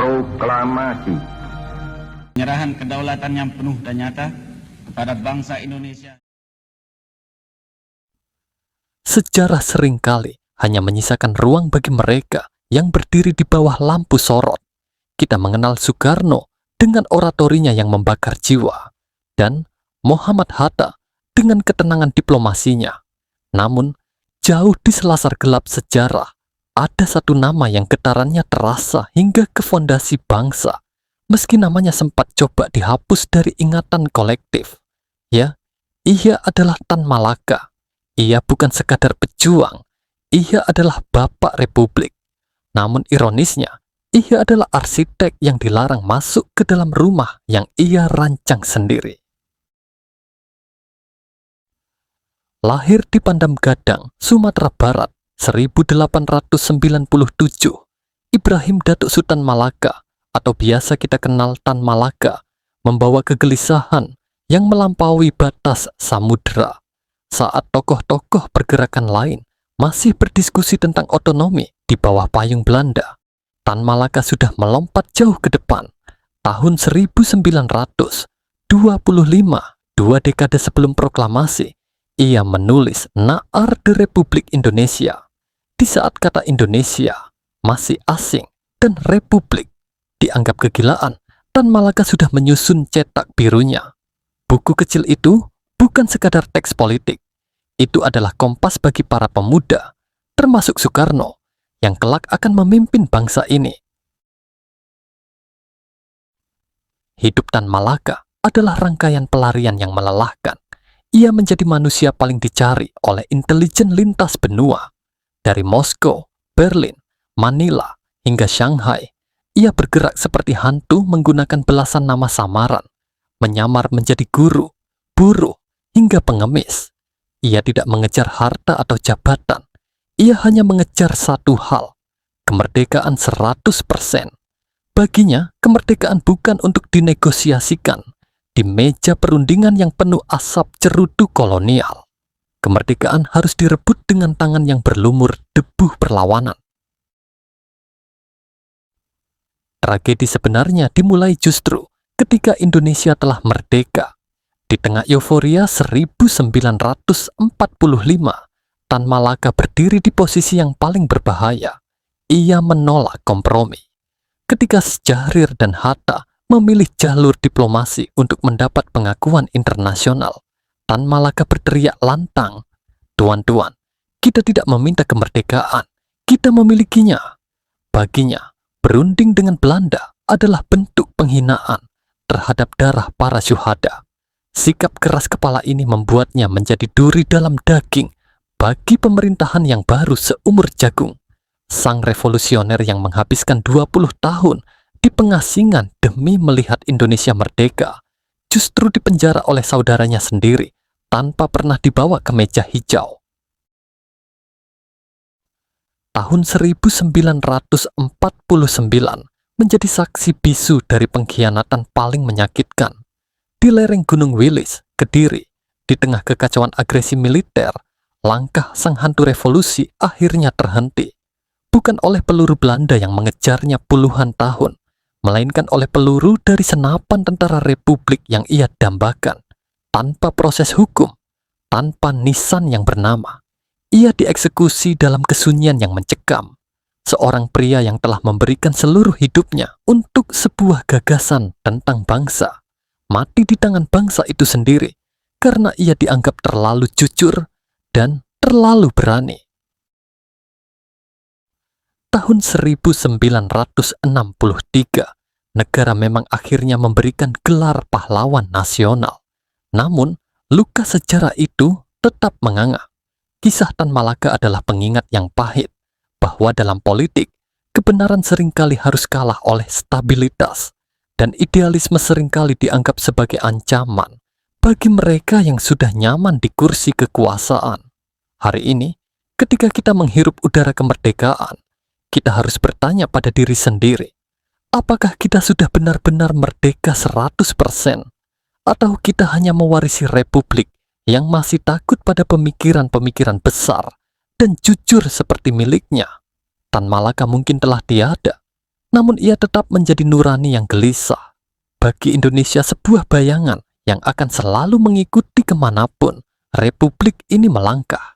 Proklamasi penyerahan kedaulatan yang penuh dan nyata kepada bangsa Indonesia. Sejarah seringkali hanya menyisakan ruang bagi mereka yang berdiri di bawah lampu sorot. Kita mengenal Soekarno dengan oratorinya yang membakar jiwa, dan Muhammad Hatta dengan ketenangan diplomasinya. Namun, jauh di selasar gelap sejarah, ada satu nama yang getarannya terasa hingga ke fondasi bangsa, meski namanya sempat coba dihapus dari ingatan kolektif. Ya, ia adalah Tan Malaka. Ia bukan sekadar pejuang, ia adalah Bapak Republik. Namun ironisnya, ia adalah arsitek yang dilarang masuk ke dalam rumah yang ia rancang sendiri. Lahir di Pandam Gadang, Sumatera Barat, 1897, Ibrahim Datuk Sultan Malaka, atau biasa kita kenal Tan Malaka, membawa kegelisahan yang melampaui batas samudera. Saat tokoh-tokoh pergerakan lain masih berdiskusi tentang otonomi di bawah payung Belanda, Tan Malaka sudah melompat jauh ke depan. Tahun 1925, 2 dekade sebelum proklamasi, ia menulis Naar de Republik Indonesia. Di saat kata Indonesia masih asing dan Republik dianggap kegilaan, Tan Malaka sudah menyusun cetak birunya. Buku kecil itu bukan sekadar teks politik. Itu adalah kompas bagi para pemuda, termasuk Soekarno, yang kelak akan memimpin bangsa ini. Hidup Tan Malaka adalah rangkaian pelarian yang melelahkan. Ia menjadi manusia paling dicari oleh intelijen lintas benua. Dari Moskow, Berlin, Manila, hingga Shanghai, ia bergerak seperti hantu menggunakan belasan nama samaran, menyamar menjadi guru, buruh, hingga pengemis. Ia tidak mengejar harta atau jabatan. Ia hanya mengejar satu hal, kemerdekaan 100%. Baginya, kemerdekaan bukan untuk dinegosiasikan di meja perundingan yang penuh asap cerutu kolonial. Kemerdekaan harus direbut dengan tangan yang berlumur debu perlawanan. Tragedi sebenarnya dimulai justru ketika Indonesia telah merdeka. Di tengah euforia 1945, Tan Malaka berdiri di posisi yang paling berbahaya. Ia menolak kompromi. Ketika Syahrir dan Hatta memilih jalur diplomasi untuk mendapat pengakuan internasional, Tan Malaka berteriak lantang, "Tuan-tuan, kita tidak meminta kemerdekaan, kita memilikinya." Baginya, berunding dengan Belanda adalah bentuk penghinaan terhadap darah para syuhada. Sikap keras kepala ini membuatnya menjadi duri dalam daging bagi pemerintahan yang baru seumur jagung. Sang revolusioner yang menghabiskan 20 tahun di pengasingan demi melihat Indonesia merdeka, justru dipenjara oleh saudaranya sendiri tanpa pernah dibawa ke meja hijau. Tahun 1949 menjadi saksi bisu dari pengkhianatan paling menyakitkan. Di lereng Gunung Wilis, Kediri, di tengah kekacauan agresi militer, langkah sang hantu revolusi akhirnya terhenti. Bukan oleh peluru Belanda yang mengejarnya puluhan tahun, melainkan oleh peluru dari senapan tentara Republik yang ia dambakan. Tanpa proses hukum, tanpa nisan yang bernama, ia dieksekusi dalam kesunyian yang mencekam. Seorang pria yang telah memberikan seluruh hidupnya untuk sebuah gagasan tentang bangsa, mati di tangan bangsa itu sendiri karena ia dianggap terlalu jujur dan terlalu berani. Tahun 1963, negara memang akhirnya memberikan gelar pahlawan nasional. Namun, luka sejarah itu tetap menganga. Kisah Tan Malaka adalah pengingat yang pahit bahwa dalam politik, kebenaran seringkali harus kalah oleh stabilitas. Dan idealisme seringkali dianggap sebagai ancaman bagi mereka yang sudah nyaman di kursi kekuasaan. Hari ini, ketika kita menghirup udara kemerdekaan, kita harus bertanya pada diri sendiri, apakah kita sudah benar-benar merdeka 100%? Atau kita hanya mewarisi republik yang masih takut pada pemikiran-pemikiran besar dan jujur seperti miliknya? Tan Malaka mungkin telah tiada, namun ia tetap menjadi nurani yang gelisah. Bagi Indonesia sebuah bayangan yang akan selalu mengikuti kemanapun Republik ini melangkah.